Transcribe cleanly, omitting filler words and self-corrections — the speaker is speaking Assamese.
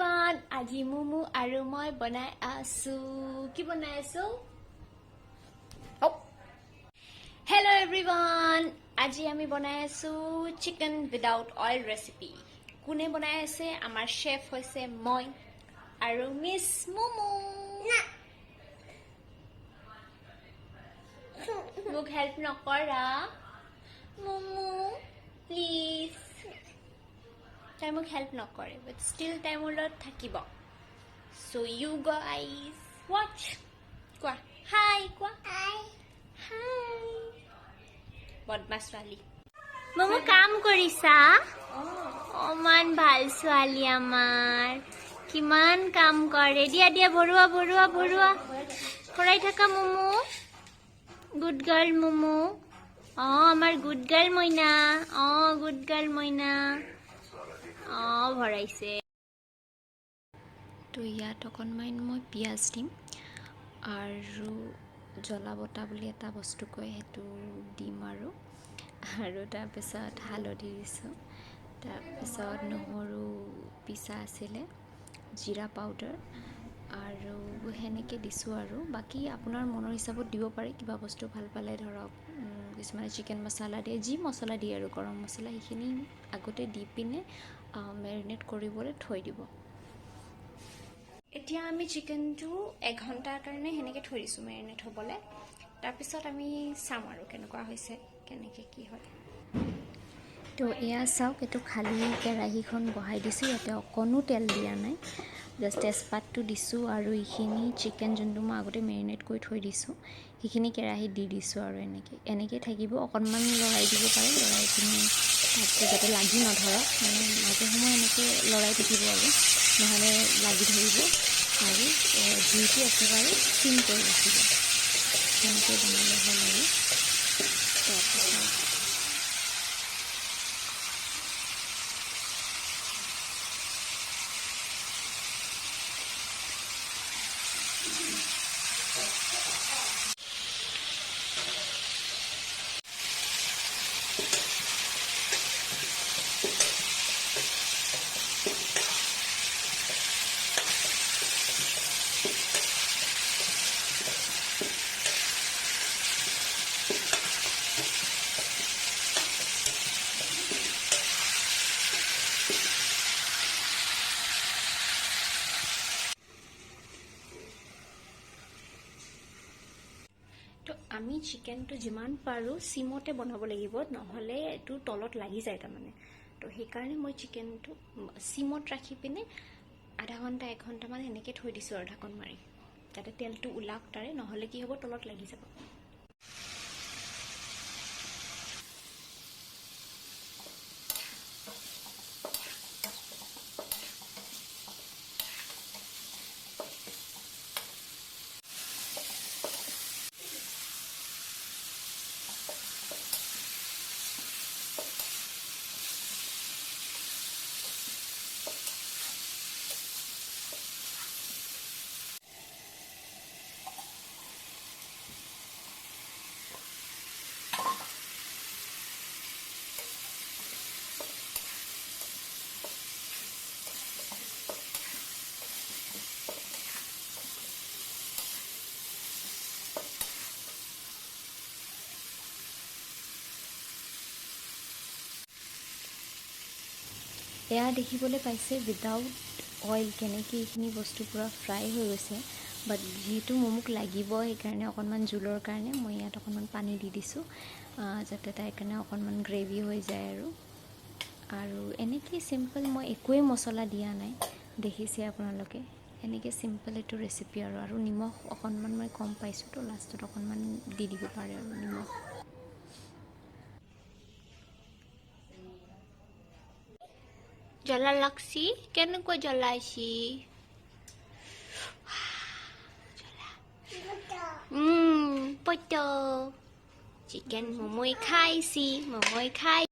everyone, আজি মুমু আৰু মই বনাই আছো কি বনাই আছো Hello everyone, আজি আমি বনাই আছো chicken without oil recipe কোনে বনাই আছে আমাৰ শেফ হৈছে মই আৰু মিস মুমু মোক হেল্প নকৰা মুমু প্লিজ তাই মোক হেল্প নকৰে but still তাই মোৰ লগত থাকিব so you guys watch কোৱা hi কোৱা hi বদমাছ ছোৱালী মুমু কাম কৰিছা অমান ভাল ছোৱালী আমাৰ কিমান কাম কৰে দিয়া দিয়া বৰুৱা বৰুৱা বৰুৱা কৰাই থাকা মুমু গুড গাৰ্ল মুমু আমাৰ গুড গাৰ্ল মইনা গুড গাৰ্ল মইনা ভৰাইছে তো ইয়াত অকণমান মই পিঁয়াজ দিম আৰু জ্বলা বটা বুলি এটা বস্তু কয় সেইটো দিম আৰু তাৰপিছত হালধি দিছোঁ তাৰপিছত নহৰু পিছা আছিলে জিৰা পাউডাৰ আৰু সেনেকৈ দিছোঁ আৰু বাকী আপোনাৰ মনৰ হিচাপত দিব পাৰে কিবা বস্তু ভাল পালে ধৰক কিছুমানে চিকেন মছলা দিয়ে যি মছলা দিয়ে আৰু গৰম মছলা সেইখিনি আগতে দি পিনে মেৰিনেট কৰিবলৈ থৈ দিব এতিয়া আমি চিকেনটো এঘণ্টাৰ কাৰণে সেনেকৈ থৈ দিছোঁ মেৰিনেট হ'বলৈ তাৰপিছত আমি চাম আৰু কেনেকুৱা হৈছে কেনেকৈ কি হয় তো এয়া চাওক এইটো খালী কেৰাহীখন বহাই দিছোঁ ইয়াতে অকণো তেল দিয়া নাই জাষ্ট তেজপাতটো দিছোঁ আৰু এইখিনি চিকেন যোনটো মই আগতে মেৰিনেট কৰি থৈ দিছোঁ সেইখিনি কেৰাহীত দি দিছোঁ আৰু এনেকৈ থাকিব অকণমান লৰাই দিব পাৰে লৰাই পিনে তাতে যাতে লাগি নধৰক মানে মাজে সময়ে এনেকৈ লৰাই থাকিব আৰু নহ'লে লাগি ধৰিব আৰু জুইটো একেবাৰে চিম কৰি ৰাখিব সেনেকৈ বনালে হ'ল আৰু তাৰপিছত তো আমি চিকেনটো যিমান পাৰোঁ চিমতে বনাব লাগিব নহ'লে এইটো তলত লাগি যায় তাৰমানে তো সেইকাৰণে মই চিকেনটো চিমত ৰাখি পিনে আধা ঘণ্টা এঘণ্টামান সেনেকৈ থৈ দিছোঁ আৰু ঢাকন মাৰি যাতে তেলটো ওলাওক তাৰে নহ'লে কি হ'ব তলত লাগি যাব এয়া দেখিবলৈ পাইছে উইদাউট অইল কেনেকৈ এইখিনি বস্তু পূৰা ফ্ৰাই হৈ গৈছে বাট যিহেতু মোক লাগিব সেইকাৰণে অকণমান জোলৰ কাৰণে মই ইয়াত অকণমান পানী দি দিছোঁ যাতে তাইৰ কাৰণে অকণমান গ্ৰেভি হৈ যায় আৰু এনেকৈ চিম্পল মই একোৱেই মছলা দিয়া নাই দেখিছে আপোনালোকে এনেকৈ চিম্পল এইটো ৰেচিপি আৰু নিমখ অকণমান মই কম পাইছোঁ তো লাষ্টত অকণমান দি দিব পাৰে আৰু নিমখ জ্বলা লাগছি কেনেকুৱা জ্বলাইছি পট চিকেন মমই খাইছি মমই খাই